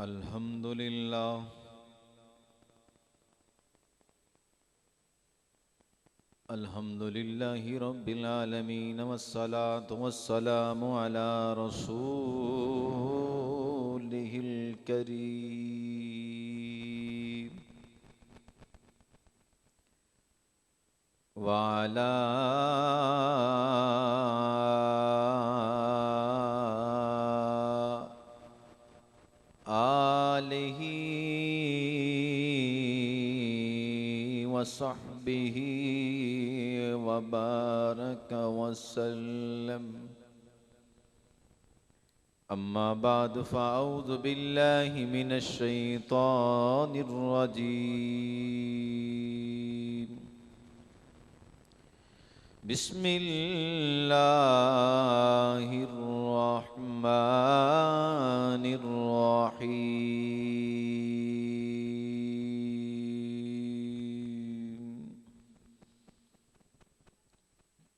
अल्हम्दुलिल्लाह अल्हम्दुलिल्लाहि रब्बिल आलमीन वस्सलातु वस्सलामु अला रसूलिहिल करीम व अला आलिहि वसहबिहि वबारक वसल्लम। अम्मा बाद फ़अऊज़ु बिल्लाहि मिनश शैतानिर रजीम। बिस्मिल्लाहिर रहमानिर रहीम।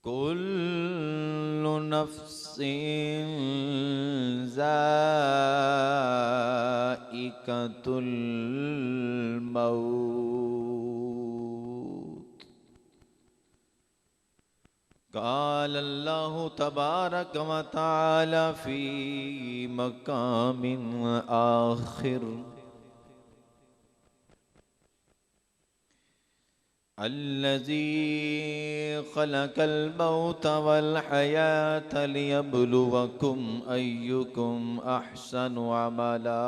कुल्लु नफ्सिन ज़ाइक़तुल मौत। क़ाल अल्लाहु तबारक व तआला फ़ी मक़ामिन आख़िर। अल्लज़ी ख़लक़ल मौत वल हयात लियब्लुवकुम अय्युकुम अहसनु अमला।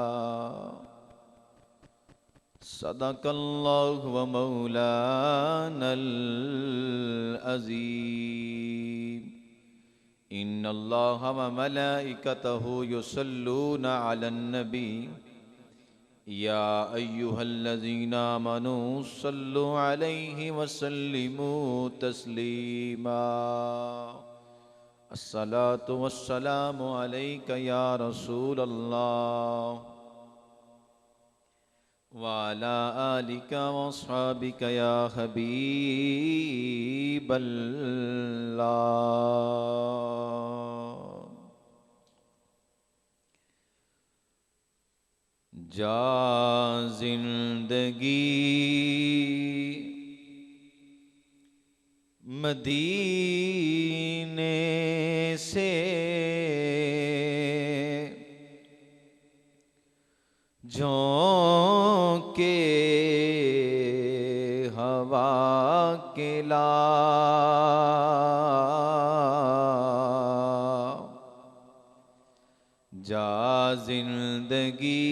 सदक़ल्लाहु व मौलानल अज़ीम। इन्नल्लाहा व मलाइकतहु युसल्लूना अलन नबी या अय्युहल्लज़ीना आमनू सल्लु अलैहि वसल्लिमू तस्लीमा। अस्सलातु वस्सलामु अलैका या रसूलल्लाह व अला आलिका व अस्हाबिका या हबीबल्लाह। जा जिंदगी मदीने से झोंके हवा के ला। जा जिंदगी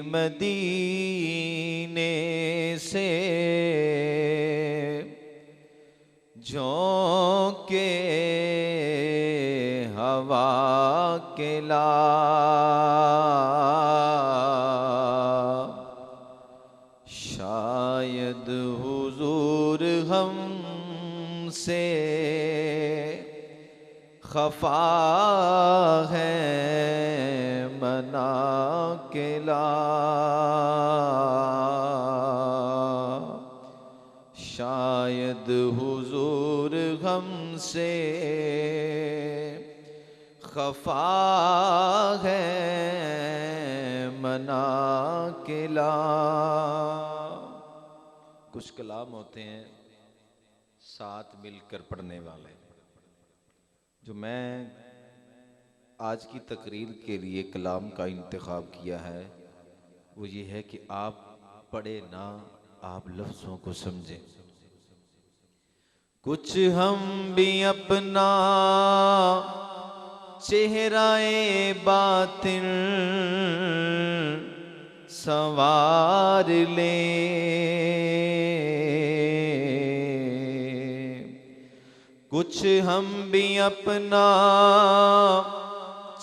मदीने से झोंके हवा के ला। शायद हुजूर हमसे खफा है मना के ला। शायद हुजूर हमसे खफा है मना के ला। कुछ कलाम होते हैं साथ मिलकर पढ़ने वाले। जो मैं आज की तकरीर के लिए कलाम का इंतखाब किया है वो ये है कि आप पढ़े ना, आप लफ्ज़ों को समझें। कुछ हम भी अपना चेहराए बातिन संवार लें। कुछ हम भी अपना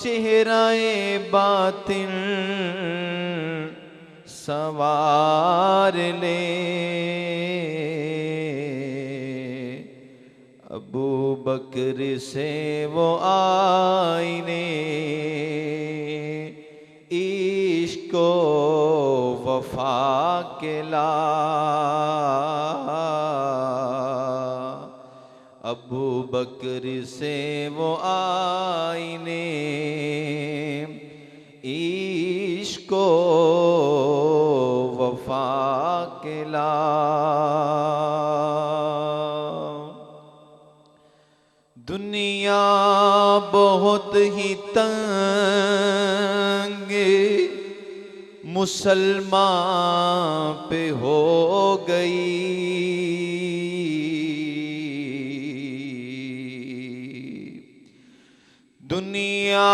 चेहराए बातिन संवार लें। अबू बकर से वो आईने इश्को वफा के ला। अबू बकर से वो आईने इश्को वफा के ला। दुनिया बहुत ही तंग मुसलमान पे हो गई। दुनिया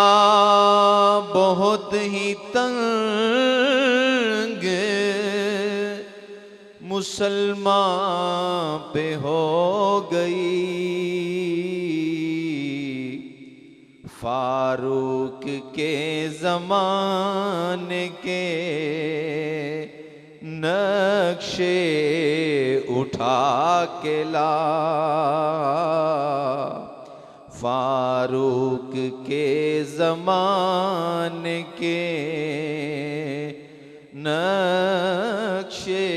बहुत ही तंग मुसलमान पे हो गई। फारूक के ज़माने के नक्शे उठा के ला। फारूक के ज़माने के नक्शे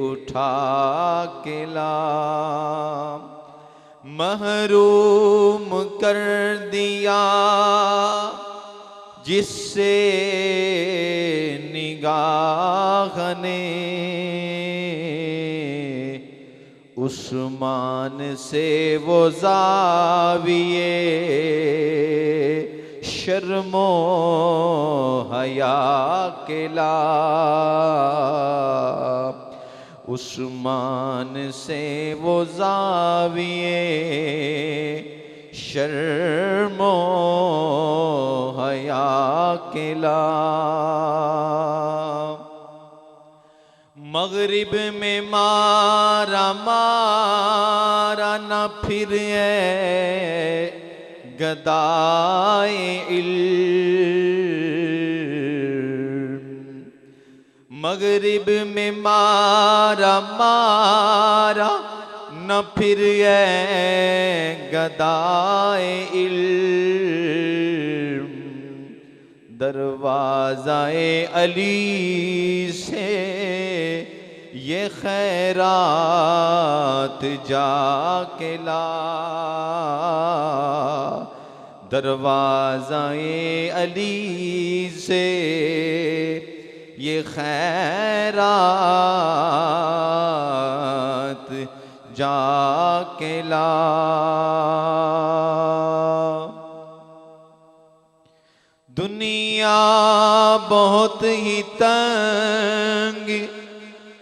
उठा के ला। महरूम कर दिया जिससे निगाह ने, उस्मान से वो ज़ाविये शर्मो हया के ला। उस्मान से वो ज़ाविये शर्मो हया के ला। मगरिब में मारा मारा न फिर गदाए इल्म। मगरिब में मारा मारा न फिर गदाए इल्म। दरवाज़ाए अली से ये खैरात जाके ला। दरवाज़ाए अली से ये खैरात जाके ला। दुनिया बहुत ही तंग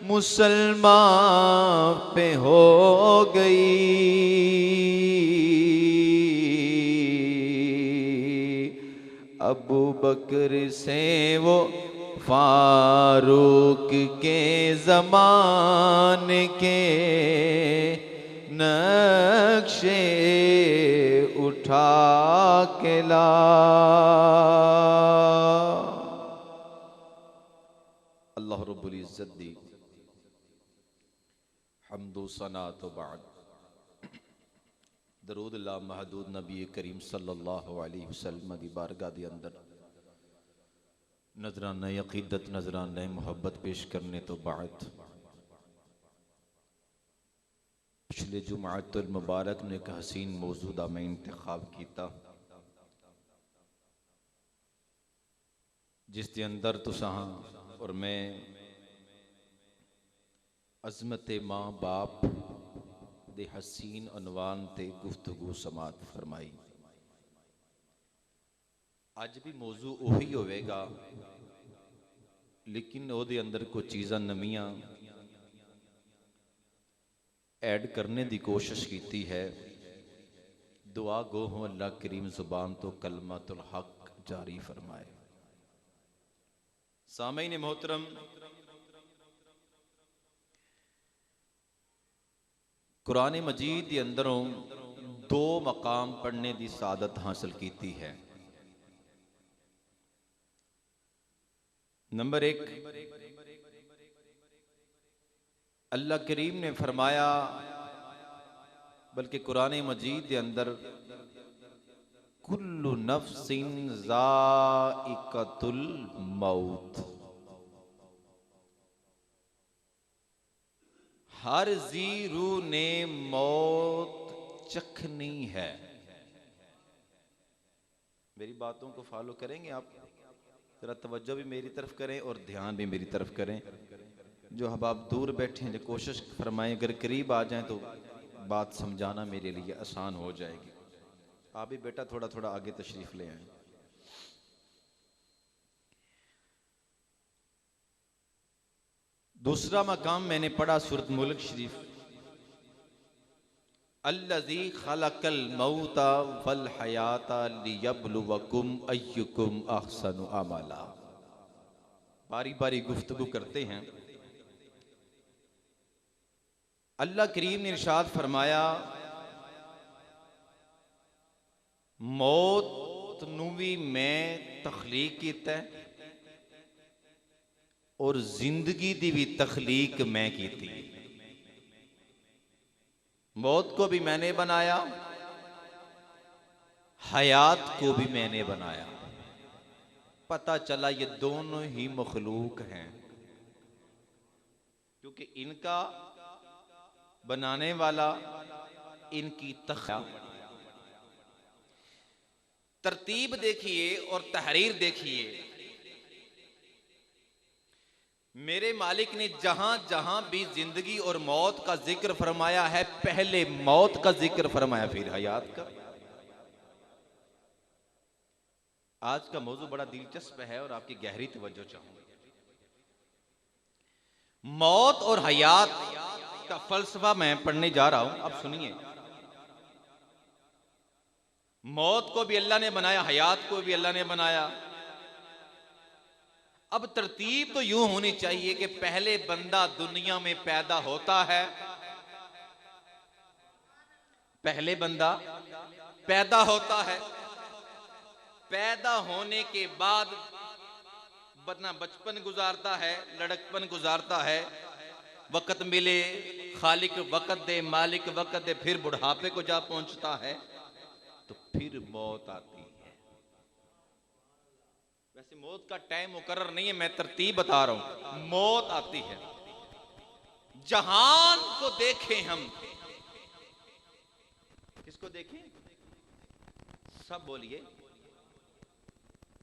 मुसलमान पे हो गई। अबू बकर से वो फारूक के ज़माने के नक्शे उठा के ला। अल्लाह रब्बुल इज़्ज़त दी हम्दो सना तो बाद दरूद ला महदूद नबी करीम सल्लल्लाहु अलैहि वसल्लम दी बारगाह दे अंदर नजराना अकीदत नजराना मुहब्बत पेश करने तो बाद पिछले जुमाअतुल मुबारक ने एक हसीन मौजूदा में इंतखाब किया जिसके अंदर तुसां और मैं अज़मत माँ बाप दे हसीन अनवान ते गुफ्तगू समात फरमाई। अज भी मौजू उही होवेगा लेकिन ओदे अंदर कुछ चीज़ां नवीआं ऐड करने की कोशिश की है। दुआ गो हो अल्लाह करीम जुबान तो कलमातुल हक जारी फरमाए। सामईन मोहतरम, कुरान मजीद के अंदरों दो मकाम पढ़ने की सादत हासिल की है। नंबर एक, अल्लाह करीम ने फरमाया, बल्कि कुरान मजीद के अंदर कुल्लु नफ्सिन ज़ाइक़तुल मौत, हर जी रूह ने मौत चखनी है। मेरी बातों को फॉलो करेंगे आप? ज़रा तवज्जो भी मेरी तरफ करें और ध्यान भी मेरी तरफ करें। जो अहबाब दूर बैठे हैं जो कोशिश फरमाएं अगर करीब आ जाएं तो बात समझाना मेरे लिए आसान हो जाएगी। आप भी बेटा थोड़ा थोड़ा आगे तशरीफ़ ले आए। दूसरा मकाम मैंने पढ़ा सूरत मुल्क शरीफ, अल्लज़ी खलक़ल मौता वल हयाता लियब्लुवकुम अय्युकुम अहसनु अमला। बारी बारी गुफ्तगू करते हैं। अल्लाह करीम ने इरशाद फरमाया, मौत नू भी मैं तखलीक कीता है और जिंदगी दी भी तखलीक मैं की थी। मौत को भी मैंने बनाया, हयात को भी मैंने बनाया। पता चला ये दोनों ही मखलूक हैं, क्योंकि इनका बनाने वाला इनकी तरतीब देखिए और तहरीर देखिए। मेरे मालिक ने जहां जहां भी जिंदगी और मौत का जिक्र फरमाया है, पहले मौत का जिक्र फरमाया फिर हयात का। आज का मौजू बड़ा दिलचस्प है और आपकी गहरी तवज्जो चाहूंगा। मौत और हयात का फलसफा मैं पढ़ने जा रहा हूं, अब सुनिए। मौत को भी अल्लाह ने बनाया, हयात को भी अल्लाह ने बनाया। अब तरतीब तो यूं होनी चाहिए कि पहले बंदा दुनिया में पैदा होता है, पहले बंदा पैदा होता है, पैदा होने के बाद बना बचपन गुजारता है, लड़कपन गुजारता है, वक्त मिले खालिक वक्त दे, मालिक वक्त दे, फिर बुढ़ापे को जा पहुंचता है तो फिर मौत आती है। वैसे मौत का टाइम मुकर्रर नहीं है, मैं तरतीब बता रहा हूं। मौत आती है, जहान को देखें हम। किसको देखें? सब बोलिए,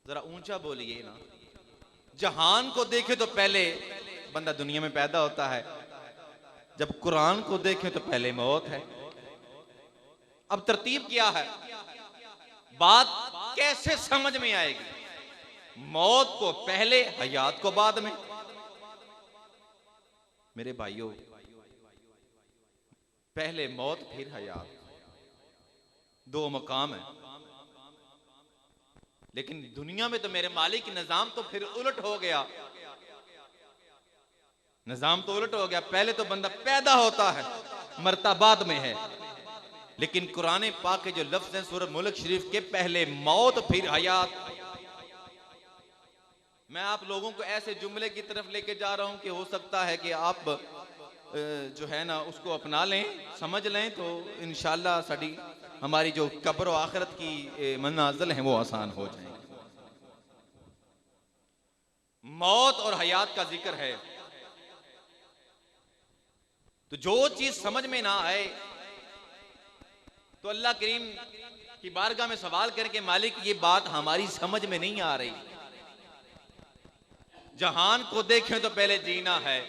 जरा ऊंचा बोलिए ना। जहान को देखे तो पहले बंदा दुनिया में पैदा होता है, जब कुरान को देखे तो पहले मौत है। अब तरतीब क्या है, बात कैसे समझ में आएगी? मौत को पहले, हयात को बाद में। मेरे भाइयों, पहले मौत फिर हयात, दो मकाम है। लेकिन दुनिया में तो मेरे मालिक की निजाम तो फिर उलट हो गया। निजाम तो उलट हो गया, पहले तो बंदा पैदा होता है, मरता बाद में है। लेकिन कुरान पाक के जो लफ्ज हैं सूरत मुल्क शरीफ के, पहले मौत फिर हयात। मैं आप लोगों को ऐसे जुमले की तरफ लेके जा रहा हूं कि हो सकता है कि आप जो है ना उसको अपना लें, समझ लें, तो इंशाअल्लाह साड़ी हमारी जो कब्र और आखिरत की मनाजिल हैं वो आसान हो जाएंगी। मौत और हयात का जिक्र है, तो जो चीज समझ में ना आए तो अल्लाह करीम की बारगाह में सवाल करके, मालिक ये बात हमारी समझ में नहीं आ रही। जहान को देखें तो पहले जीना है,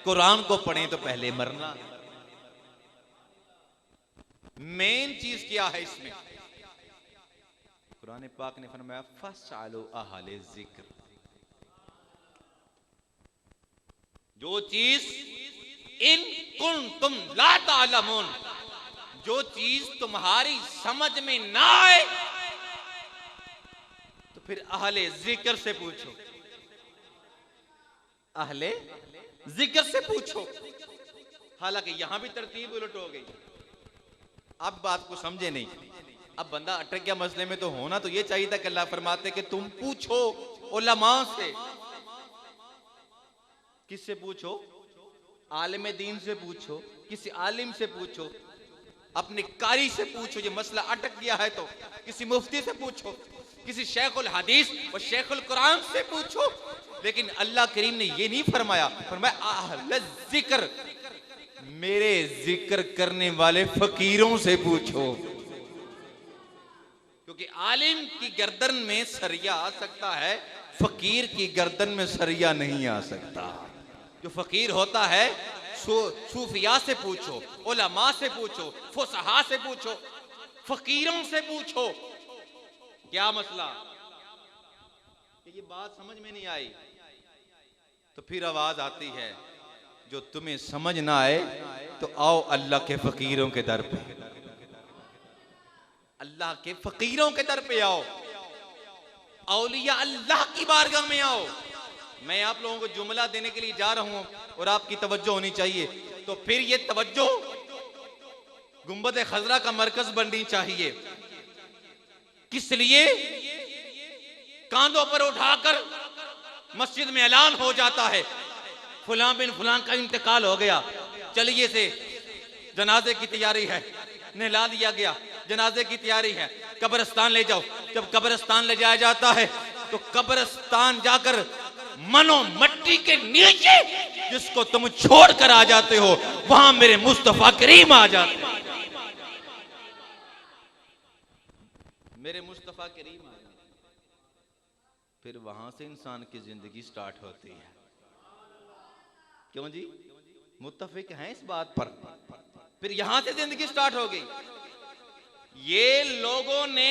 कुरान को पढ़ें तो पहले मरना है। मेन चीज क्या है इसमें? कुरान पाक ने फरमाया फस्अलू अहले जिक्र। जो चीज इन कुंतुम ला तालमून, जो चीज तुम्हारी समझ में ना आए तो फिर अहले जिक्र से पूछो, अहले जिक्र से पूछो। हालांकि यहां भी तरतीब उलट हो गई। अब बात को समझे नहीं, अब बंदा अटक गया मसले में। तो होना तो ये चाहिए था कि अल्लाह फरमाते कि तुम पूछो उलमा से। किससे पूछो? आलिम दीन से पूछो, किसी आलिम से पूछो, अपने कारी से पूछो। ये मसला अटक गया है तो किसी मुफ्ती से पूछो, किसी शेखुल हदीस और शेखुल कुरान से पूछो। लेकिन अल्लाह करीम ने ये नहीं फरमाया, फरमाया अहले जिक्र, मेरे जिक्र करने वाले फकीरों से पूछो। क्योंकि आलिम की गर्दन में सरिया आ सकता है, फकीर की गर्दन में सरिया नहीं आ सकता। जो फकीर होता है सूफिया से पूछो, उलमा से पूछो, फुसहा से पूछो, फकीरों से पूछो क्या मसला। ये बात समझ में नहीं आई तो फिर आवाज आती है, जो तुम्हें समझ ना आए तो आओ अल्लाह के फकीरों के दर पे, अल्लाह के फकीरों के दर पे आओ, औलिया अल्लाह की बारगाह में आओ। मैं आप लोगों को जुमला देने के लिए जा रहा हूं और आपकी तवज्जो होनी चाहिए। तो फिर ये तवज्जो गुंबद खजरा का मरकज बननी चाहिए। किस लिए? कांधों पर उठाकर मस्जिद में ऐलान हो जाता है फलां बिन फलां का इंतकाल हो गया, चलिए से जनाजे की तैयारी है, नहला दिया गया, जनाजे की तैयारी है, कब्रिस्तान ले जाओ। जब कब्रिस्तान ले जाया जाता है तो कब्रिस्तान जाकर मनो मट्टी के नीचे जिसको तुम छोड़ कर आ जाते हो वहां मेरे मुस्तफा करीम आ जाते हैं, मेरे मुस्तफा करीम आ जाते हैं। फिर वहां से इंसान की जिंदगी स्टार्ट होती है। क्यों जी? मुत्तफिक हैं इस बात पर। फिर यहां से जिंदगी स्टार्ट हो गई। ये लोगों ने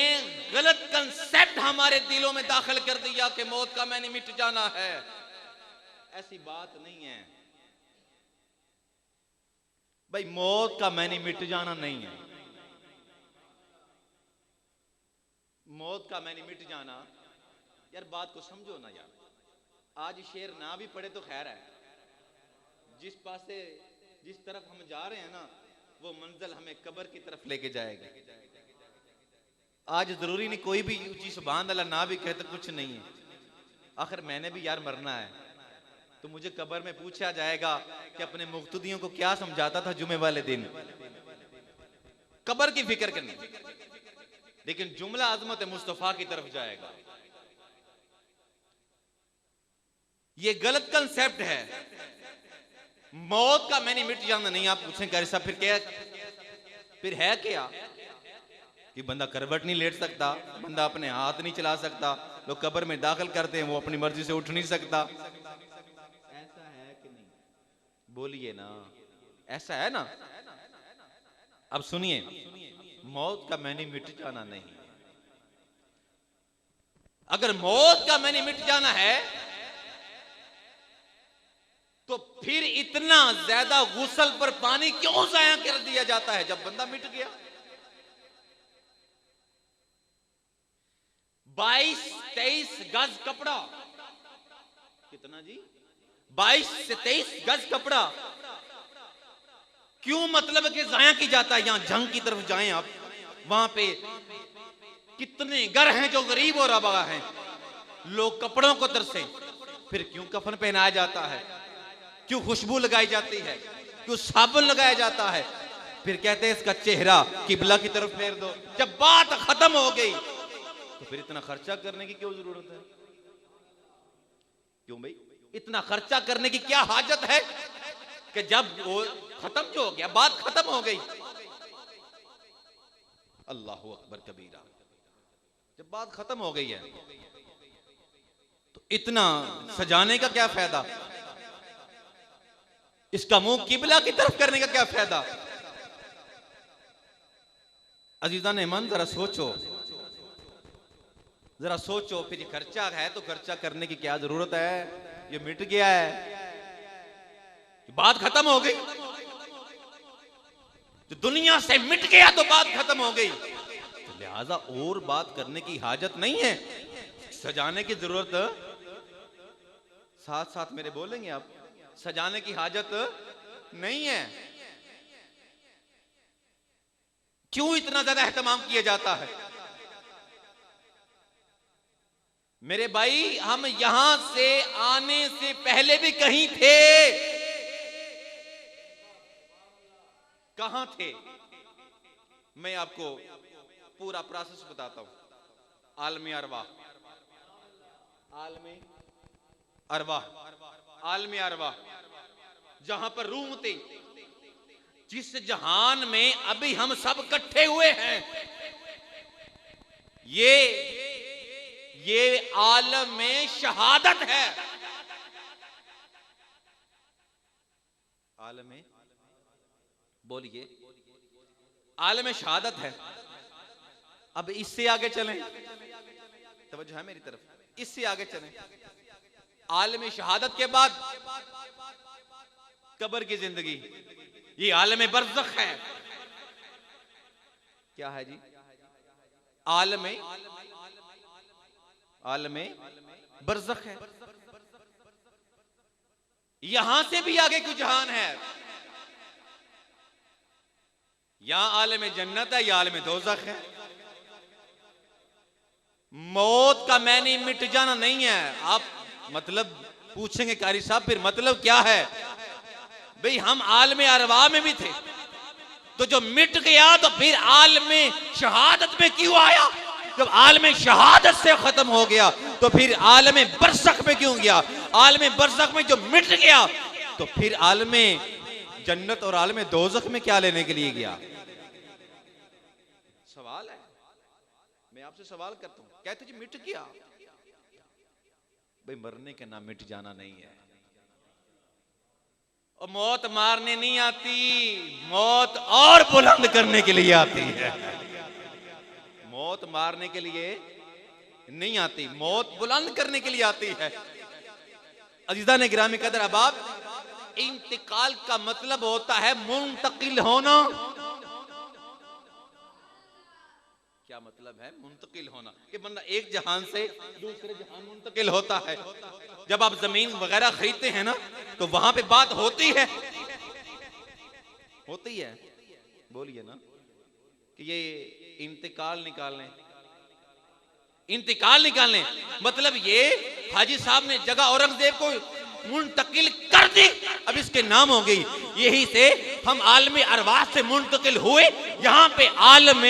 गलत कंसेप्ट हमारे दिलों में दाखिल कर दिया कि मौत का मैंने मिट जाना है। ऐसी बात नहीं है भाई, मौत का मैंने मिट जाना नहीं है। मौत का मैंने मिट जाना, यार बात को समझो ना यार। आज शेर ना भी पढ़े तो खैर है, जिस पास से जिस तरफ हम जा रहे हैं ना वो मंजिल हमें कब्र की तरफ लेके जाएगा। आज जरूरी नहीं कोई भी ऊंची सुभान अल्लाह ना भी कहे तो कुछ नहीं है। आखिर मैंने भी यार मरना है, तो मुझे कब्र में पूछा जाएगा कि अपने मुक्तदियों को क्या समझाता था जुमे वाले दिन। कब्र की फिक्र करनी, लेकिन जुमला अजमत मुस्तफा की तरफ जाएगा। ये गलत कंसेप्ट है। मौत का मैंने मिट जाना नहीं। आप पूछें कैसे साहब फिर क्या, फिर है क्या कि बंदा करवट नहीं लेट सकता, बंदा अपने हाथ नहीं चला सकता, लोग कब्र में दाखिल करते हैं वो अपनी मर्जी से उठ नहीं सकता। ऐसा है कि नहीं? बोलिए ना, ऐसा है ना? अब सुनिए, मौत का मैंने मिट जाना नहीं। अगर मौत का मैंने मिट जाना है तो फिर इतना ज्यादा गुस्ल पर पानी क्यों जाया कर दिया जाता है जब बंदा मिट गया? 22-23 गज कपड़ा, कितना जी? 22 से 23 गज कपड़ा क्यों मतलब कि जाया की जाता है? यहां जंग की तरफ जाएं आप, वहां पे कितने घर हैं जो गरीब और अबा हैं, लोग कपड़ों को तरसे। फिर क्यों कफन पहनाया जाता है? क्यों खुशबू लगाई जाती है? क्यों साबुन लगाया जाता है? फिर कहते हैं इसका चेहरा किबला की तरफ फेर दो। जब बात खत्म हो गई तो फिर इतना खर्चा करने की क्यों जरूरत है? क्यों भाई इतना खर्चा करने की क्या हाजत है कि जब वो खत्म जो हो गया, बात खत्म हो गई, अल्लाहु अकबर कबीरा, जब बात खत्म हो गई है तो इतना सजाने का क्या फायदा? इसका मुंह किबला की तरफ करने का क्या फायदा? अजीजा ने मन जरा सोचो, जरा सोचो। फिर ये खर्चा है तो खर्चा करने की क्या जरूरत है? ये मिट गया है, बात खत्म हो गई। जो दुनिया से मिट गया तो बात खत्म हो गई, तो लिहाजा और बात करने की हाजत नहीं है, सजाने की जरूरत। साथ साथ मेरे बोलेंगे आप, सजाने की हाजत नहीं है। क्यों इतना ज्यादा एहतमाम किया जाता है? मेरे भाई, हम यहां से आने से पहले भी कहीं थे। कहां थे? मैं आपको पूरा प्रोसेस बताता हूं। आलमी अरवाह, आलमी अरवाह, आलमी अरवाह, जहां पर रूह थे, जिस जहान में अभी हम सब इकट्ठे हुए हैं, ये आलम में शहादत है। आलम में, बोलिए, आलम में शहादत है। अब इससे आगे चलें, तवज्जो है मेरी तरफ, इससे आगे चलें। आलम शहादत के बाद कब्र की जिंदगी, ये आलम बरज़ख है। क्या है जी? आलम बरज़ख है। यहां से भी आगे कुछ जहान है। यहां आलम जन्नत है, यह आलम दोज़ख है। मौत का मैंने मिट जाना नहीं है। आप मतलब पूछेंगे कारी साहब फिर मतलब क्या है? भाई हम आलम अरवाह में भी थे, तो जो मिट गया तो फिर आलम शहादत में क्यों आया? जब आलम शहादत से खत्म हो गया तो फिर आलम बरज़ख में क्यों गया? आलम बरज़ख में जो मिट गया तो फिर आलम जन्नत और आलम दोज़ख में क्या लेने के लिए गया? सवाल है, मैं आपसे सवाल करता हूं। कहते जी मिट गया, भाई मरने के नाम मिट जाना नहीं है। और मौत मारने नहीं आती, मौत और बुलंद करने के लिए आती है। मौत मारने के लिए नहीं आती, मौत बुलंद करने के लिए आती है। अजीज़ा ने गिरामी कदर अहबाब, इंतकाल का मतलब होता है मुंतकिल होना। क्या मतलब है मुंतकिल होना? कि बंदा एक जहान से दूसरे जहान मुंतकिल होता है। जब आप जमीन वगैरह खरीदते हैं ना, तो वहां पे बात होती है, बोलिए ना, कि ये इंतकाल निकालने मतलब ये हाजी साहब ने जगह औरंगजेब को मुंतकिल कर दी, अब इसके नाम हो गई। यही से हम आलम अरवाह से मुंतकिल हुए, यहां पे आलम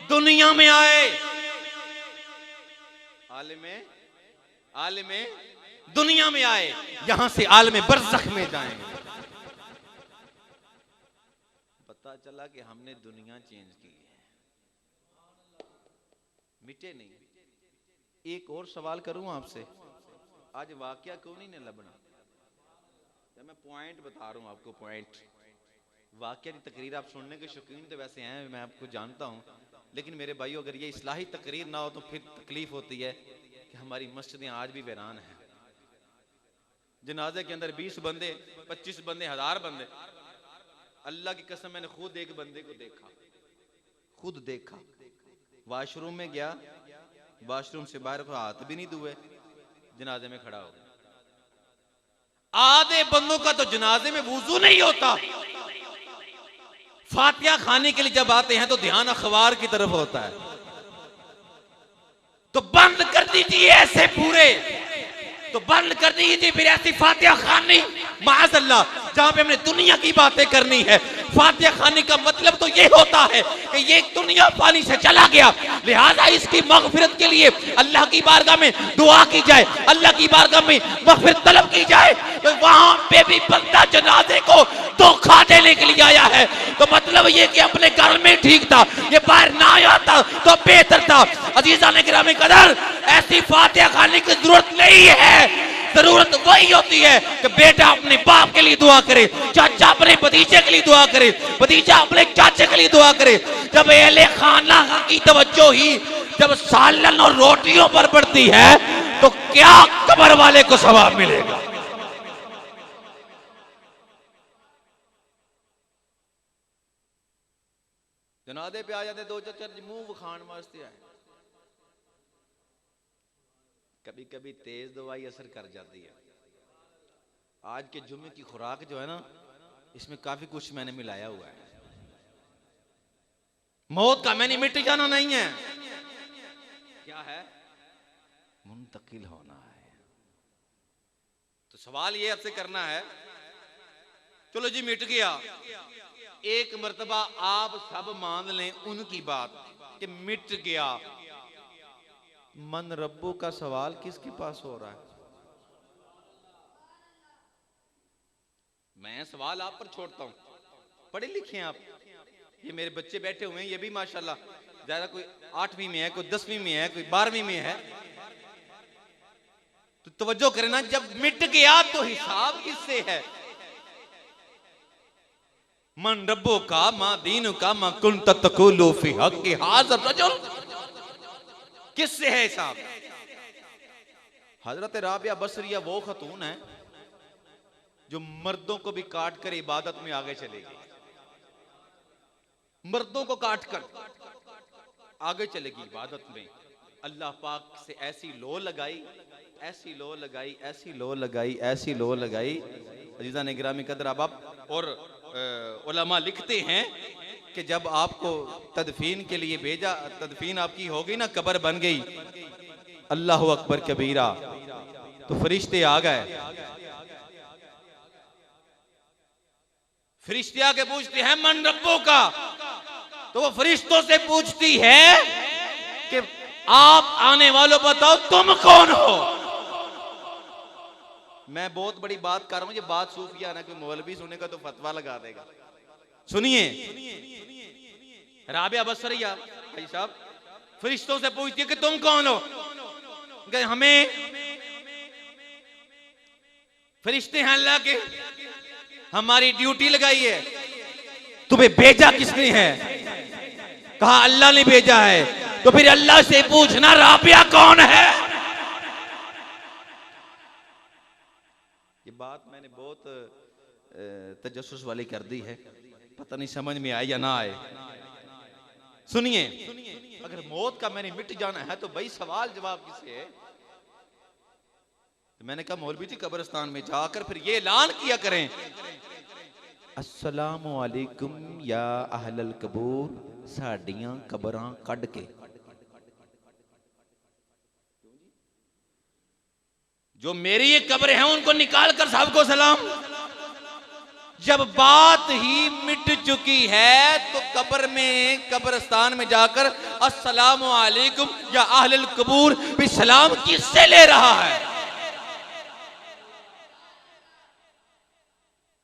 दुनिया में आए। आलम दुनिया में आए, यहां से आलम बरज़ख में जाएंगे। पता चला कि हमने दुनिया चेंज की है, मिटे नहीं। एक और सवाल करूं आपसे, आज वाकया क्यों नहीं लबना? मैं पॉइंट बता रहा हूं आपको, पॉइंट। वाकया की तकरीर आप सुनने के शौकीन तो वैसे हैं, मैं आपको जानता हूं, लेकिन मेरे भाइयों अगर ये इस्लाही तकरीर ना हो तो फिर तकलीफ होती है कि हमारी मस्जिदें आज भी वीरान हैं। जनाजे के अंदर 20 बंदे, 25 बंदे, 1000 बंदे। अल्लाह की कसम मैंने खुद एक बंदे को देखा, वॉशरूम में गया, वॉशरूम से बाहर को हाथ भी नहीं धोए, जनाजे में खड़ा हो गया। आधे बंदों का तो जनाजे में वुजू नहीं होता। फातिहा खाने के लिए जब आते हैं तो ध्यान अखबार की तरफ होता है। तो बंद कर दीजिए ऐसे पूरे, तो बंद कर दीजिए फिर ऐसी फातिहा खानी, माअज़ल्लाह, जहां पे हमने दुनिया की बातें करनी है। फातिहा खाने का मतलब तो ये होता है कि ये दुनिया पानी से चला गया, लिहाजा इसकी मगफिरत के लिए अल्लाह की बारगाह में दुआ की जाए, अल्लाह की बारगाह में मगफिरत तलब की जाए। तो वहां पे भी बंदा जनाजे को धोखा देने के लिए आया है, तो मतलब ये कि अपने घर में ठीक था, ये बाहर ना आया था तो बेहतर था। अजीज़ा ने गिरामी कदर, ऐसी फातिहा खाने की जरूरत नहीं है। जरूरत वही होती है कि बेटा अपने बाप के लिए दुआ करे, चाचा अपने भतीजे के लिए दुआ करे, भतीजा अपने चाचे के लिए दुआ करे। जब अहले खाना की तवज्जो ही जब सालन और रोटियों पर पड़ती है तो क्या कब्र वाले को सवाब मिलेगा? जनादे पे आ जाते दो चाचा मुंह खान वास्ते आए। कभी कभी तेज दवाई असर कर जाती है। आज के जुम्मे की खुराक जो है ना, इसमें काफी कुछ मैंने मिलाया हुआ है। मौत का मैंने मिट जाना नहीं है, क्या है? मुंतकिल होना है। तो सवाल ये आपसे करना है, चलो जी मिट गया, एक मर्तबा आप सब मान लें उनकी बात कि मिट गया, मन रब्बू का सवाल किसके पास हो रहा है? मैं सवाल आप पर छोड़ता हूं, पढ़े लिखे हैं आप, ये मेरे बच्चे बैठे हुए हैं, ये भी माशाल्लाह ज्यादा कोई 8वीं में है, कोई 10वीं में है, कोई 12वीं में है, तो तवज्जो करें ना, जब मिट गया तो हिसाब किससे है? मन रब्बो का मां दीन का मां कुंत तकुलु फी हक़्क़ि हाज़ा रजुल, किससे है हिसाब? हजरत राबिया बसरिया वो खतून है जो मर्दों को भी काट कर इबादत में आगे चलेगी, मर्दों को काट कर आगे चलेगी इबादत में। अल्लाह पाक से ऐसी लो लगाई, ऐसी लो लगाई, ऐसी लो लगाई, ऐसी लो लगाई। अजीज़ा ने गिरामी कदर अब और उलमा लिखते हैं कि जब आपको तदफीन के लिए भेजा, तदफीन आपकी हो गई ना, कब्र बन गई, अल्लाह अकबर कबीरा, तो फरिश्ते आ गए। फरिश्ते आके पूछते हैं मन रब्बों का, तो वो फरिश्तों से पूछती है कि आप आने वालों बताओ तुम कौन हो। मैं बहुत बड़ी बात कर रहा हूं, ये बात सूफिया ना, कोई मौलवी सुनेगा तो फतवा लगा देगा। सुनिए, राबिया बसरिया भाई साहब फरिश्तों से पूछती है कि तुम कौन हो। हमें फरिश्ते हैं अल्लाह के, हमारी ड्यूटी लगाई है, तुम्हें भेजा किसने है? कहा अल्लाह ने भेजा है। तो फिर अल्लाह से पूछना राबिया कौन है। ये बात मैंने बहुत तजस्सुस वाली कर दी है, पता नहीं समझ में आए या ना आए। सुनिए, अगर मौत का मैंने मिट जाना है तो भाई सवाल जवाब किससे है? तो मैंने कहा मौलवी जी कब्रिस्तान में जाकर फिर ये ऐलान किया करें, अस्सलामु अलैकुम या अहलल कबूर, साडियां कबरां कड के जो मेरी ये कब्रें हैं उनको निकाल कर सबको सलाम। जब बात ही मिट चुकी है तो कब्र में, कब्रिस्तान में जाकर अस्सलामु अलैकुम या अहलल कबूर भी सलाम किससे ले रहा है?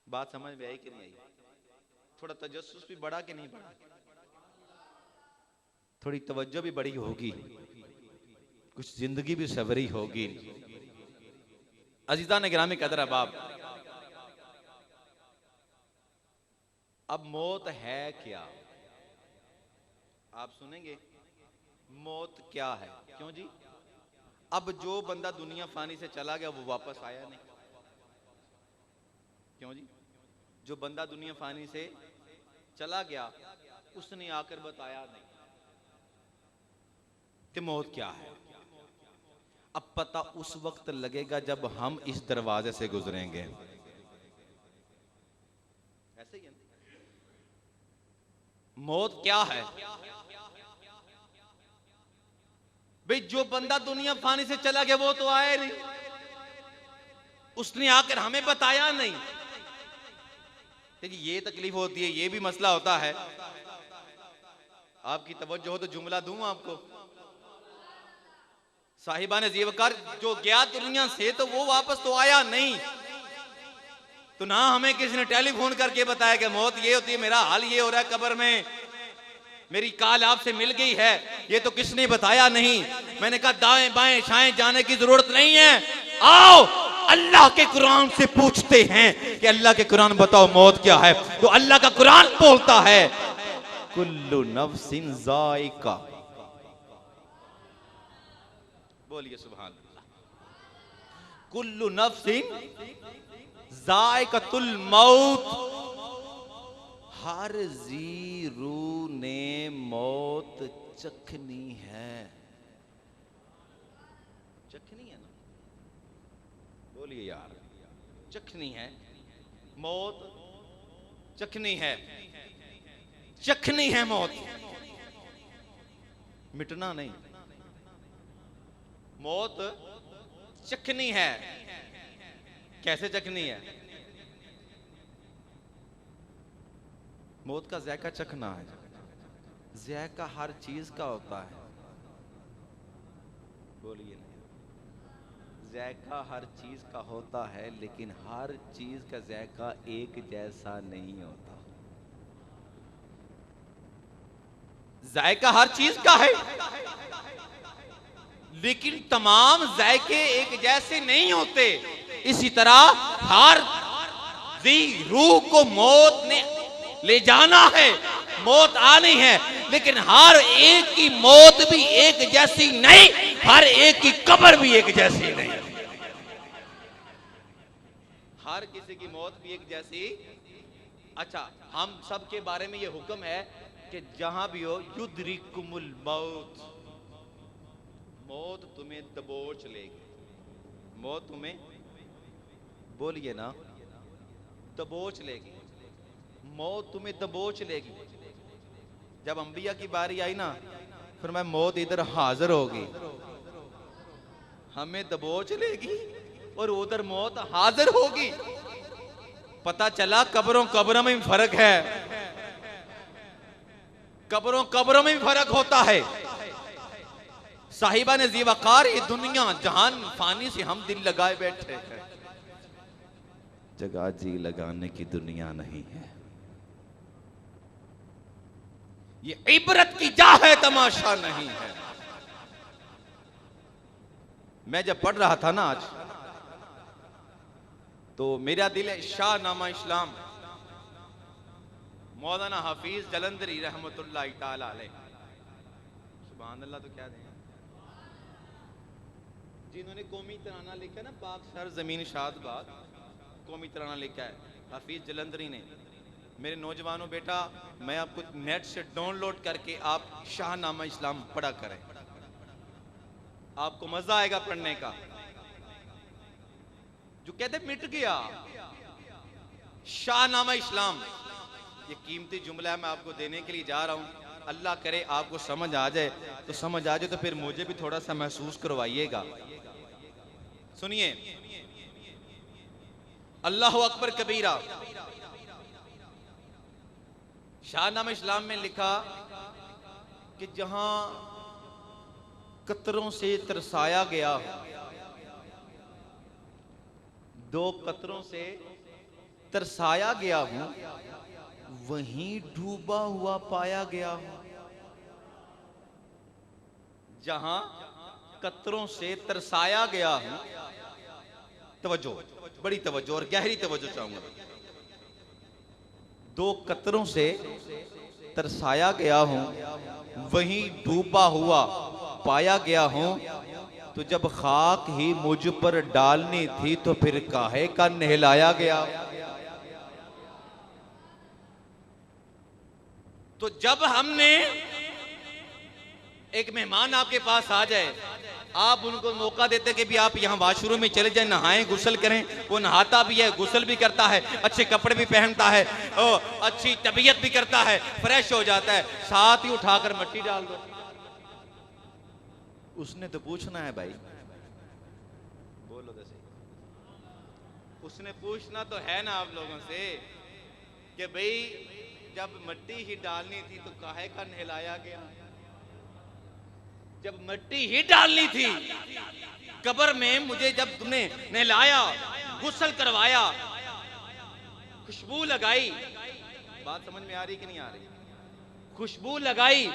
बात समझ में आई कि नहीं आई? थोड़ा तजस्सुस भी बढ़ा कि नहीं बढ़ा? थोड़ी तवज्जो भी बड़ी होगी, कुछ जिंदगी भी सवरी होगी। अजीज़ा ने गिरामी कदर अहबाब, अब मौत है क्या? आप सुनेंगे मौत क्या है। क्यों जी? अब जो बंदा दुनिया फानी से चला गया वो वापस आया नहीं। क्यों जी? जो बंदा दुनिया फानी से चला गया उसने आकर बताया नहीं कि मौत क्या है। अब पता उस वक्त लगेगा जब हम इस दरवाजे से गुजरेंगे। ऐसे ही है। मौत क्या है भाई? जो बंदा दुनिया फानी से चला गया वो तो आया नहीं, उसने आकर हमें बताया नहीं। देखिए ये तकलीफ होती है, ये भी मसला होता है। आपकी तवज्जो हो तो जुमला दूं आपको। साहिबान जीवकार जो गया दुनिया से तो वो वापस तो आया नहीं, तो ना हमें किसी ने टेलीफोन करके बताया कि मौत ये होती है, मेरा हाल ये हो रहा है कब्र में, मेरी काल आपसे मिल गई है, ये तो किसने बताया नहीं। मैंने कहा दाएं बाएं शाएं जाने की जरूरत नहीं है, आओ अल्लाह के कुरान से पूछते हैं कि अल्लाह के कुरान बताओ मौत क्या है। तो अल्लाह का कुरान बोलता है कुल्लु नफ्सिन जायका, बोलिए सुभान अल्लाह, कुल्लु नफ्सिन जायकातुल मौत, हर जी रूह ने मौत चखनी है। चखनी है ना? बोलिए यार, चखनी है मौत, चखनी है, चखनी है मौत, मिटना नहीं। मौत चखनी है। कैसे चखनी है? मौत का जायका चखना है। जायका हर चीज का होता है, बोलिए नहीं। जायका हर चीज का होता है लेकिन हर चीज का जायका एक जैसा नहीं होता। जायका हर चीज का है, लेकिन तमाम जायके एक जैसे नहीं होते। इसी तरह हर रूह को मौत ने ले जाना है, मौत आनी है, लेकिन हर एक की मौत भी एक जैसी नहीं, हर एक की कब्र भी एक जैसी नहीं। हर किसी की मौत भी एक जैसी। अच्छा, हम सब के बारे में ये हुक्म है कि जहां भी हो युद्रिकुमुल मौत, मौत तुम्हें दबोच लेगी। मौत तुम्हें, बोलिए ना, दबोच लेगी। मौत तुम्हें दबोच लेगी। जब अंबिया की बारी आई ना, फिर मैं मौत इधर हाजिर होगी, हमें दबोच लेगी, और उधर मौत हाजिर होगी। पता चला कब्रों में भी फर्क है, कब्रों में भी फर्क होता है। साहिबा ने जीवकार, ये दुनिया जहान फानी से हम दिल लगाए बैठे हैं, जगह जी लगाने की दुनिया नहीं है। ये इबरत की जा है, तमाशा नहीं है। मैं जब पढ़ रहा था ना आज, तो मेरा दिल है शाहनामा इस्लाम मौलाना हाफिज जलंधरी रहमतुल्लाह ताला अलैह, सुभान अल्लाह, तो क्या दें, जिन्होंने कौमी तराना लिखा ना, पाक सर जमीन शाद बात, कौमी तराना लिखा है हाफिज जलंधरी ने। मेरे नौजवानों, बेटा मैं आपको नेट से डाउनलोड करके आप शाहनामा इस्लाम पढ़ा करें, आपको मजा आएगा पढ़ने का। जो कहते मिट गया शाहनामा इस्लाम, ये कीमती जुमला है, मैं आपको देने के लिए जा रहा हूं। अल्लाह करे आपको समझ आ जाए, तो समझ आ जाए तो फिर मुझे भी थोड़ा सा महसूस करवाइएगा। सुनिए, अल्लाह अकबर कबीरा, शाहनामा इस्लाम में लिखा कि जहां कतरों से तरसाया गया, दो कतरों से तरसाया गया हूं, वहीं डूबा हुआ पाया गया हूं। जहां कतरों से तरसाया गया हूं, तवज्जो, बड़ी तवज्जो और गहरी तवज्जो चाहूंगा। दो कतरों से तरसाया गया हूं, वहीं डूबा हुआ पाया गया हूं। तो जब खाक ही मुझ पर डालनी थी, तो फिर काहे का नहलाया गया। तो जब हमने, एक मेहमान आपके पास आ जाए, आप उनको मौका देते कि भी आप यहाँ वाशरूम में चले जाएं, नहाएं, गुस्ल करें, वो नहाता भी है, गुस्ल भी करता है, अच्छे कपड़े भी पहनता है, अच्छी तबीयत भी करता है, फ्रेश हो जाता है, साथ ही उठाकर मिट्टी डाल दो। उसने तो पूछना है भाई, बोलो जैसे, उसने पूछना तो है ना आप लोगों से कि भाई जब मिट्टी ही डालनी थी तो काहे का नहलाया गया। जब मिट्टी ही डालनी थी कब्र में, मुझे जब तुमने नहलाया, गुस्ल करवाया, खुशबू लगाई, बात समझ में आ रही कि नहीं आ रही, खुशबू लगाई,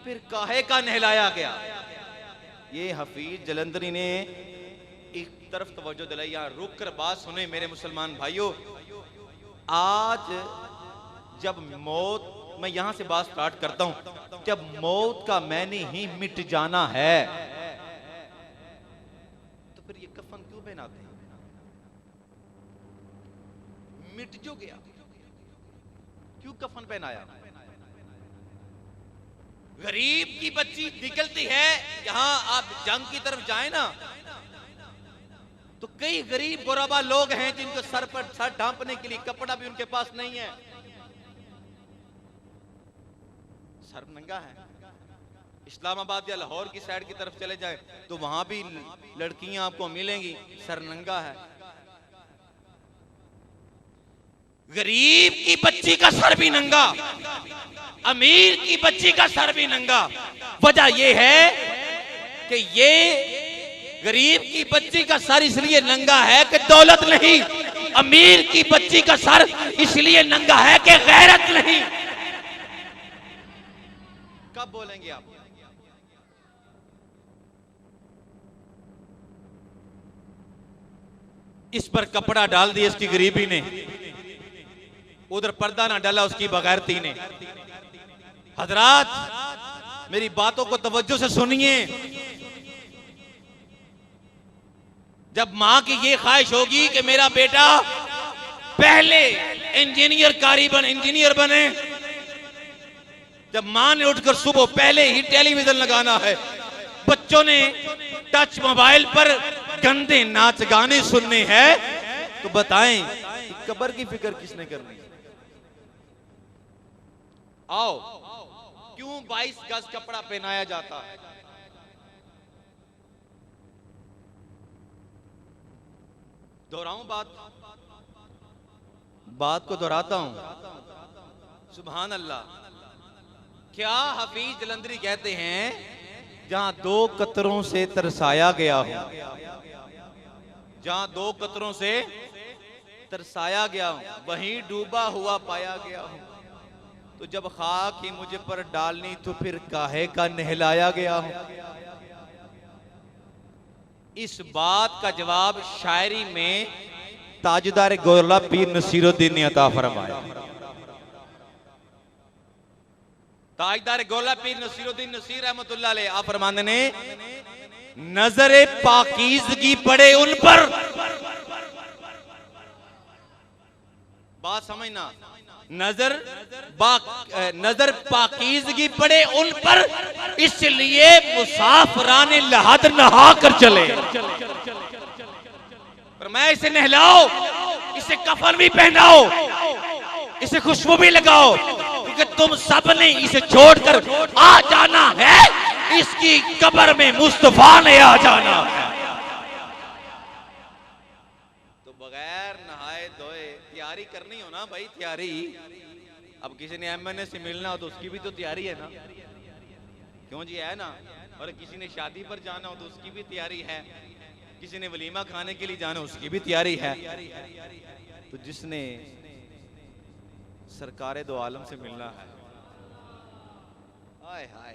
फिर काहे का नहलाया गया। ये हफीज जलंधरी ने एक तरफ तवज्जो दिलाई, यहां रुक कर बात सुने मेरे मुसलमान भाइयों। आज जब मौत, मैं यहां से बात स्टार्ट करता हूं, जब मौत का मैंने ही मिट जाना है, तो फिर ये कफन क्यों पहनाते हैं। मिट जो गया, क्यों कफन पहनाया। गरीब की बच्ची निकलती है, जहां आप जंग की तरफ जाए ना, तो कई गरीब गुरबा लोग हैं जिनको सर पर सर ढांपने के लिए कपड़ा भी उनके पास नहीं है, सर नंगा है। इस्लामाबाद या लाहौर की साइड की तरफ चले जाए तो वहां भी लड़कियां आपको मिलेंगी, सर नंगा है। गरीब की बच्ची का सर भी नंगा, अमीर की बच्ची का सर भी नंगा। वजह यह है कि ये गरीब की बच्ची का सर इसलिए नंगा है कि दौलत नहीं, अमीर की बच्ची का सर इसलिए नंगा है कि गैरत नहीं। कब बोलेंगे आप? इस पर कपड़ा डाल दिया इसकी गरीबी ने, उधर पर्दा ना डाला उसकी बगैरती ने। हजरात मेरी बातों को तवज्जो से सुनिए। जब मां की ये ख्वाहिश होगी कि मेरा बेटा पहले इंजीनियर बने, जब मां ने उठकर सुबह पहले ही टेलीविजन लगाना है, बच्चों ने टच मोबाइल पर गंदे नाच गाने सुनने हैं, तो बताएं कब्र की फिक्र किसने करनी? आओ, क्यों 22 गज कपड़ा पहनाया जाता है? दोहराऊं बात को दोहराता हूं। सुभान अल्लाह। क्या हफीज जलंधरी कहते हैं, जहां 2 कतरों से तरसाया गया हो, जहां 2 कतरों से तरसाया गया हो, वहीं डूबा हुआ पाया गया हो। तो जब खाक ही मुझे पर डालनी, तो फिर काहे का नहलाया गया हो। इस बात का जवाब शायरी में ताजदार गोरला पीर नसीरुद्दीन ने अता फरमाया। ताजदार गोरला पीर नसीरुद्दीन नसीर रहमतुल्लाह अलैह आप फरमाने ने, नजरे पाकीज़गी पड़े उन पर, बात समझना, नजर पाकीज़गी पड़े उन पर, इसलिए मुसाफिराने लहद नहा कर चले। पर मैं इसे नहलाओ, इसे कफन भी पहनाओ, इसे खुशबू भी लगाओ, क्योंकि तुम सब ने इसे छोड़कर आ जाना है, इसकी कब्र में मुस्तफा ने आ जाना है। तो बगैर नहाए धोए तैयारी करनी हो ना भाई, तैयारी। अब किसी ने एमएनए से मिलना हो तो उसकी भी तो तैयारी है ना, क्यों जी, है ना। और किसी ने शादी पर जाना हो तो उसकी भी तैयारी है, किसी ने वलीमा खाने के लिए जाना उसकी भी तैयारी है। तो जिसने सरकारे दो आलम से मिलना है, हाय हाय,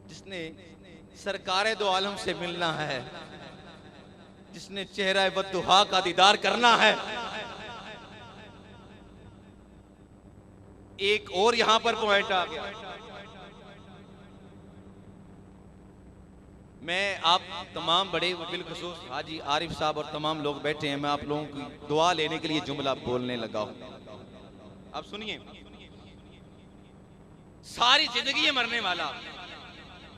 जिसने सरकारे दो आलम से मिलना है, जिसने चेहरा वद्दुहा का दीदार करना है, एक और यहां पर पॉइंट आ गया। मैं आप तमाम बड़े बिलखुसूस हाजी आरिफ साहब और तमाम लोग बैठे हैं, मैं आप लोगों की दुआ लेने के लिए जुमला बोलने लगा हूं। आप सुनिए, सारी जिंदगी ये मरने वाला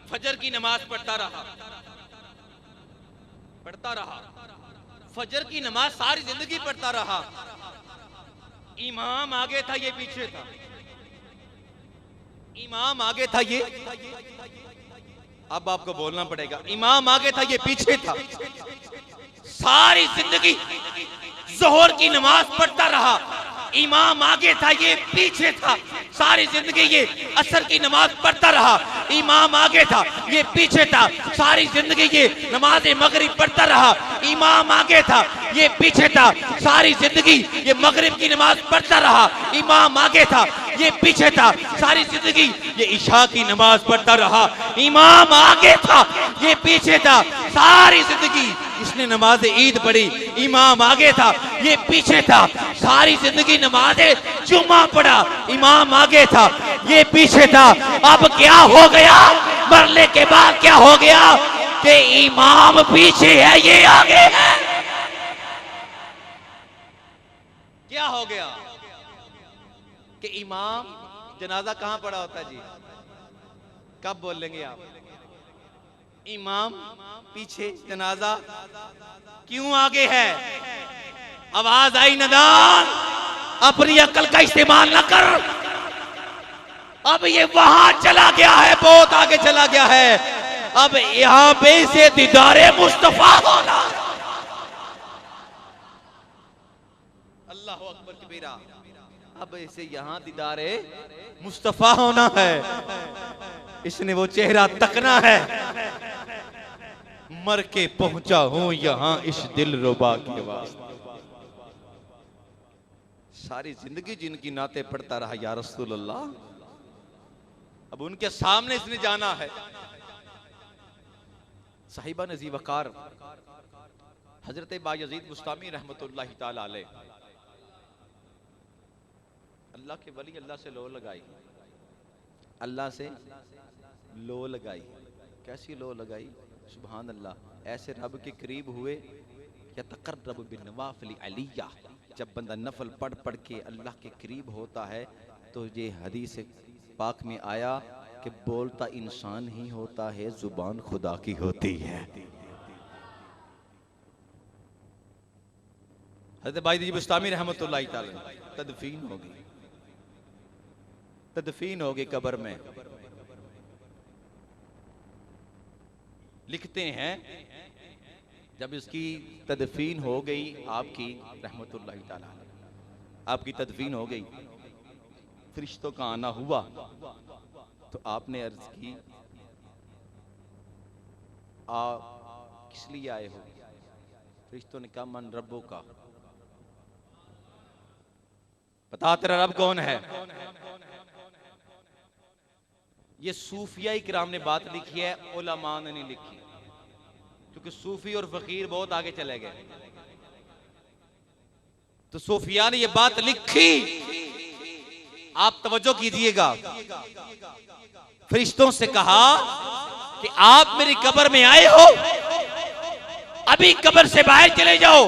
फजर की नमाज पढ़ता रहा, फजर की नमाज सारी जिंदगी पढ़ता रहा। इमाम आगे था, ये पीछे था, इमाम आगे था, ये अब आपको बोलना पड़ेगा, इमाम आगे था, ये पीछे था। सारी जिंदगी जोहर की नमाज पढ़ता रहा, इमाम आगे था, ये पीछे था। सारी जिंदगी ये असर की नमाज पढ़ता रहा, इमाम आगे था, ये पीछे था। सारी जिंदगी ये नमाज मगरिब पढ़ता रहा, इमाम आगे था, ये पीछे था। सारी जिंदगी ये मगरिब की नमाज पढ़ता रहा, इमाम आगे था, ये पीछे था। सारी जिंदगी ये इशा की नमाज पढ़ता रहा, इमाम आगे था, ये पीछे था। सारी जिंदगी इसने नमाज ईद पढ़ी, इमाम आगे था, ये पीछे था। सारी जिंदगी नमाज जुम्मा पढ़ा, इमाम आगे था, ये पीछे था। अब क्या हो गया, मरने के बाद क्या हो गया कि इमाम पीछे है, ये आगे है। क्या हो गया कि इमाम, जनाजा कहां पड़ा होता है जी, कब बोलेंगे आप? इमाम पीछे, जनाजा क्यों आगे है? आवाज आई नदान, अपनी अकल का इस्तेमाल ना कर। अब ये वहां चला गया है, बहुत आगे चला गया है। अब यहां पे से दीदारे मुस्तफा होना। अल्लाह अकबर कबीरा। अब इसे यहां दीदारे मुस्तफा होना है, इसने वो चेहरा तकना है। मर के पहुंचा हूं यहां इस दिल रुबा के वास्ते। सारी जिंदगी जिनकी नाते पढ़ता रहा, या रसूल अल्लाह, अब उनके सामने इसने जाना है। साहिबा नज़ी वकार हजरत बायजीद बुस्तामी रहमतुल्लाह ताला अलैह, अल्लाह के वली, अल्लाह से लो लगाई, अल्लाह से लो लगाई। कैसी लो लगाई? सुभान अल्लाह। ऐसे रब के करीब हुए या तकर्रब बिनवाफिल अलिया, जब बंदा नफल पढ़ पढ़ के अल्लाह के करीब होता है तो ये हदीस पाक में आया कि बोलता इंसान ही होता है, जुबान खुदा की होती है। हज़रत बायजीद बुस्तामी रहमतुल्लाह ताला तदफीन हो गई, तदफीन हो गई कब्र में। लिखते हैं जब इसकी तदफीन हो गई आपकी रहमतुल्लाह ताला, आपकी तदफीन हो गई, फरिश्तों का आना हुआ तो आपने अर्ज की आप किस लिए आए हो? फरिश्तों ने कहा मन रब्बो का, बता तेरा रब कौन है? ये सूफिया इकराम ने बात लिखी है, उलमा ने नहीं लिखी, क्योंकि सूफी और फकीर बहुत आगे चले गए। तो सूफिया ने ये बात लिखी, आप तवज्जो कीजिएगा। फरिश्तों से कहा कि आप मेरी कब्र में आए हो, अभी कब्र से बाहर चले जाओ,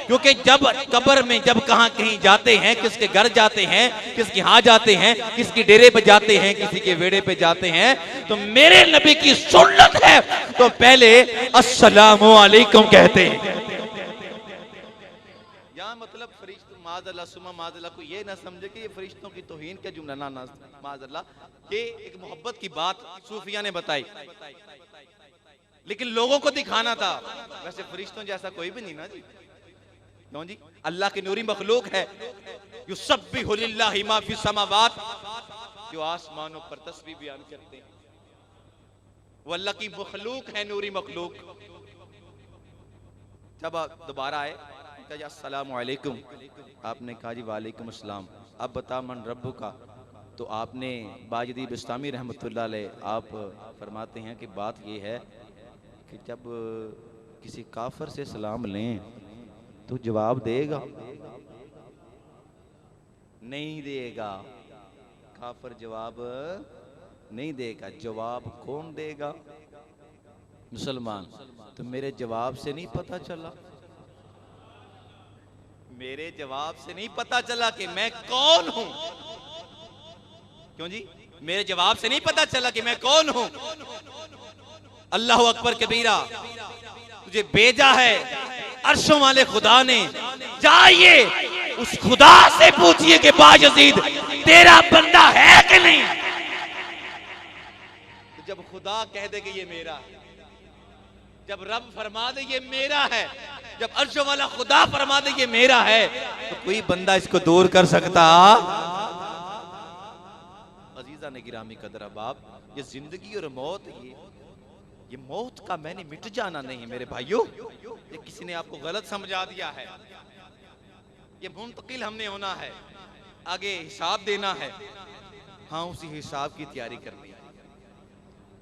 क्योंकि जब कब्र में जब कहां कहीं जाते हैं, किसके घर जाते हैं, किसके यहाँ जाते हैं, किसकी डेरे पे जाते हैं, किसी के वेड़े पे जाते हैं, तो मेरे नबी की सुन्नत है तो पहले अस्सलामु अलैकुम कहते हैं। यहाँ मतलब फरिश्तों माज़अल्लाह सुमा माज़अल्लाह को ये ना समझे कि ये फरिश्तों की तौहीन का जुमला, ना माज़अल्लाह, ये एक मोहब्बत की बात सूफिया ने बताई, लेकिन लोगों को दिखाना था। वैसे फरिश्तों जैसा कोई भी नहीं ना जी, क्यों जी? अल्लाह की नूरी मखलूक है, युसब्बिहु लिल्लाहि मा फिस समावात, जो आसमानों पर तस्बीह बयान करते हैं, वो अल्लाह की मखलूक है, नूरी मखलूक। जब दोबारा आए कहा अस्सलामु अलैकुम, आपने कहा जी वालेकुम अस्सलाम, अब बता मन रब्बु का। तो आपने बायजीद बुस्तामी रहमतुल्लाह अलैह आप फरमाते हैं कि बात ये है कि जब किसी काफिर से सलाम लें तो जवाब देगा? नहीं देगा, काफिर जवाब नहीं देगा। जवाब कौन देगा? मुसलमान। तो मेरे जवाब से नहीं पता चला, मेरे जवाब से नहीं पता चला कि मैं कौन हूं? क्यों जी? मेरे जवाब से नहीं पता चला कि मैं कौन हूं? अल्लाह अकबर कबीरा, तुझे भेजा है अर्शों वाले खुदा ने, जाइए उस खुदा से पूछिए कि बायजीद तेरा बंदा है कि नहीं। तो जब खुदा कह दे कि ये मेरा है, जब रब फरमा दे ये मेरा है, जब अर्शों वाला खुदा फरमा दे ये मेरा है, तो कोई बंदा इसको दूर कर सकता? अजीजा ने गिरामी कदर अहबाब, ये जिंदगी और मौत, ये मौत का मैंने मिट जाना नहीं मेरे भाइयों। ये किसी ने आपको गलत समझा दिया है, ये मुंतकिल हमने होना है, आगे हिसाब देना है। हाँ, उसी हिसाब की तैयारी करनी है,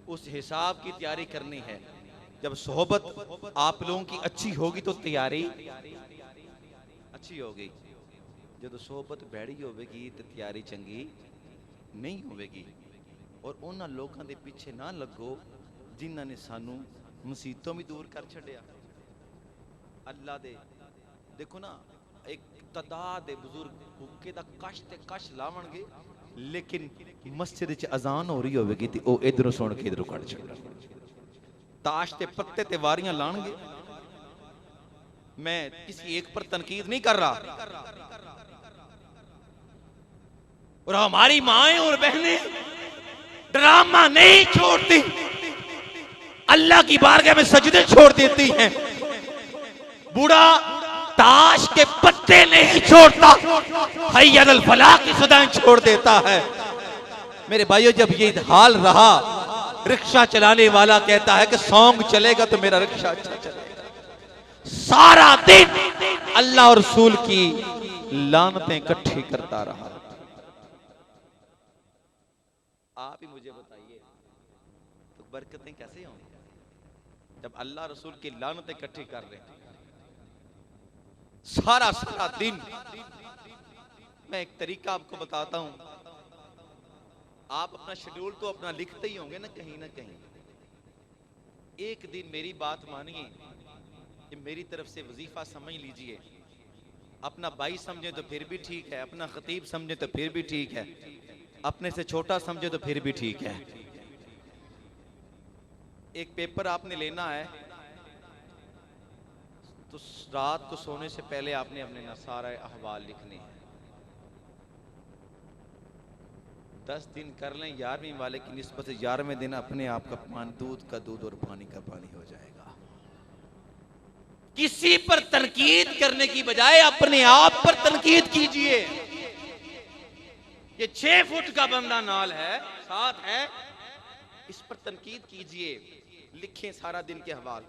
उस हिसाब की तैयारी करनी है। जब सोहबत आप लोगों की अच्छी होगी तो तैयारी अच्छी होगी, जब सोहबत बैड़ी होगी तो तैयारी चंगी नहीं होगी। और उन्होंने लोगों के पीछे ना लगो जिन्होंने सानू मुसीबतों भी दूर कर छड़िया। अल्लाह दे देखो ना, एक तादाद दे बुजुर्ग भुक्के दा कश ते कश लावणगे, लेकिन मस्जिद च अजान हो रही होगी तो वो इधरों सुन के इधरों कट छड़े, ताश ते पत्ते ते वारियां लाणगे। मैं किसी एक पर तनकीद नहीं कर रहा, और हमारी माएं और बहनें ड्रामा नहीं छोड़ती, अल्लाह की बारगाह में सजदे छोड़ देती हैं। बूढ़ा ताश के पत्ते नहीं छोड़ता, हय्या अल फलाह की सदाएं छोड़ देता है। मेरे भाइयों, जब ये हाल रहा, रिक्शा चलाने वाला कहता है कि सॉन्ग चलेगा तो मेरा रिक्शा अच्छा चलेगा। सारा दिन अल्लाह और रसूल की लानतें इकट्ठी करता रहा। आप ही मुझे बताइए तो बरकतें कैसे होंगी जब अल्लाह रसूल की लानतें इकट्ठी कर रहे हैं सारा सारा दिन। मैं एक तरीका आपको बताता हूं, आप अपना शेड्यूल तो अपना लिखते ही होंगे ना कहीं। एक दिन मेरी बात मानिए, ये मेरी तरफ से वजीफा समझ लीजिए। अपना भाई समझे तो फिर भी ठीक है, अपना खतीब समझे तो फिर भी ठीक है, अपने से छोटा समझे तो फिर भी ठीक है। एक पेपर आपने लेना है तो रात को सोने से पहले आपने अपने ना सारे अहवाल लिखने हैं। 10 दिन कर लें 11वीं वाले की निस्बत से 11वें दिन अपने आप का दूध का दूध और पानी का पानी हो जाएगा। किसी पर तनकीद करने की बजाय अपने आप पर तनकीद कीजिए। ये 6 फुट का बंदा नाल है, साथ है, इस पर तनकीद कीजिए। लिखें सारा दिन के हवाल।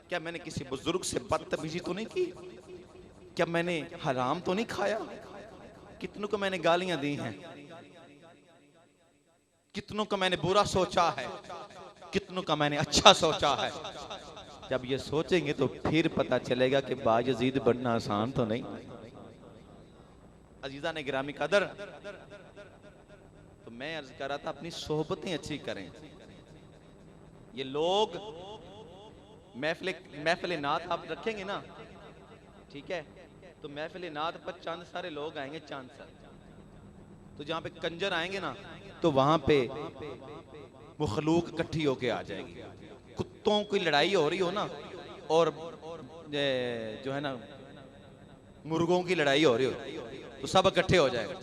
क्या मैंने किसी बुजुर्ग से बदतमीजी तो नहीं की? क्या मैंने हराम तो नहीं खाया? कितनों को मैंने गालियां दी हैं, कितनों का मैंने बुरा सोचा है, कितनों का मैंने अच्छा सोचा है। जब ये सोचेंगे तो फिर पता चलेगा कि बायजीद बनना आसान तो नहीं। अजीजा ने गिरामी कदर, तो मैं अर्ज कर रहा था अपनी सोहबतें अच्छी करें। ये लोग महफिल नात आप रखेंगे ना, ठीक है, तो महफिल नात पर चंद सारे लोग आएंगे, चंद सारे, तो जहां पे कंजर आएंगे ना तो वहां पे मुखलूक इकट्ठी होके आ जाएगी। कुत्तों की लड़ाई हो रही हो ना और जो है ना मुर्गों की लड़ाई हो रही हो तो सब इकट्ठे हो जाएंगे।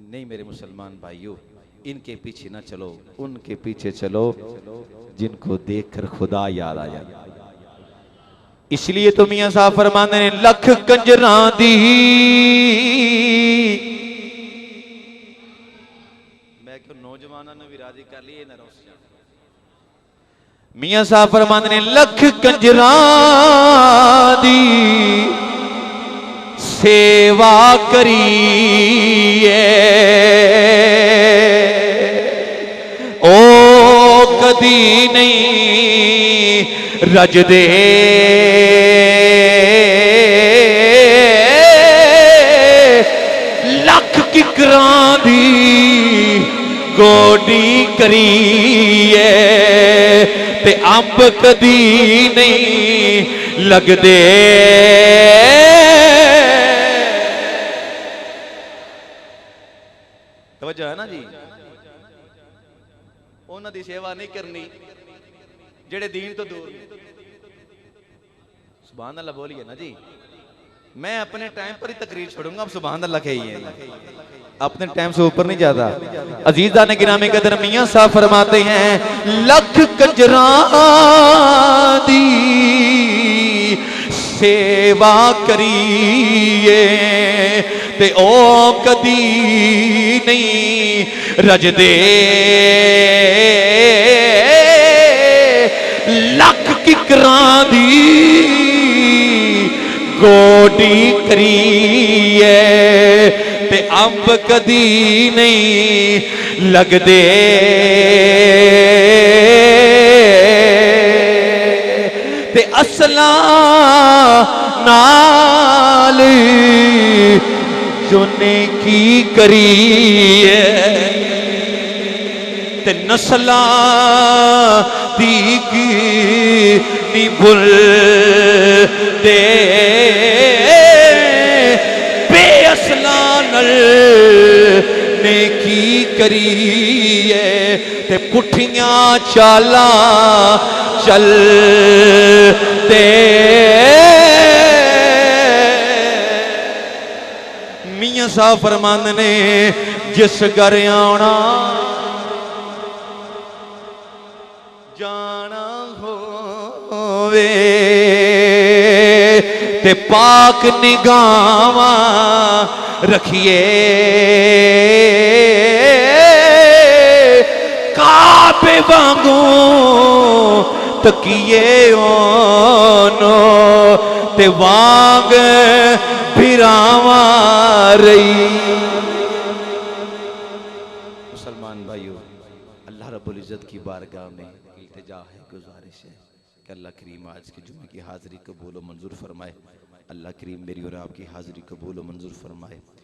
नहीं मेरे मुसलमान भाइयों, इनके पीछे ना चलो, उनके पीछे चलो जिनको देखकर खुदा याद आ जाए। इसलिए तो मियां साहब फरमाते ने लख कंजरां दी, मैं क्यों नौजवानों ने भी राजी कर लिए ना रोस। मियां साहब फरमाते ने लख कंजरां दी सेवा करिए, ओ कदी नहीं रजदे लख किकरां दी गोडी करिए ते अंब कदी नहीं लगदे। तवज्जो है ना जी, उन्हां दी सेवा नहीं करनी जेड़े दीन तो दूर। सुभान अल्लाह बोलिए ना जी। मैं अपने टाइम पर ही तकरीर छोड़ूंगा, अब सुभान अल्लाह कहिए, अपने टाइम से ऊपर नहीं जाता। अजीजा ने गिरामी कदर मियां साहब फरमाते हैं लख कंजरां दी सेवा करिए ते ओ कदी नहीं रजदे, लख किकरां दी गोडी करिए ते अंब कदी नहीं लगदे। ते असला नाल जोने की करिए ते नस्ला दी की नी भुल दे, बेअसला नल ने की करिए ते पुठियां चाला चल दे। मियां साहब फरमांदे ने जिस घर आना जाना होवे ते पाक निगाहवां रखिए, काबे वांगू तकिए ओनो ते वांग फिरावां रही। इज़्ज़त की बारगाह में इल्तिजा है, गुजारिश है कि अल्लाह करीम आज के जुम्मे की हाज़िरी कबूल व मंजूर फरमाए। अल्लाह करीम मेरी और आपकी हाज़िरी कबूल व मंजूर फरमाए।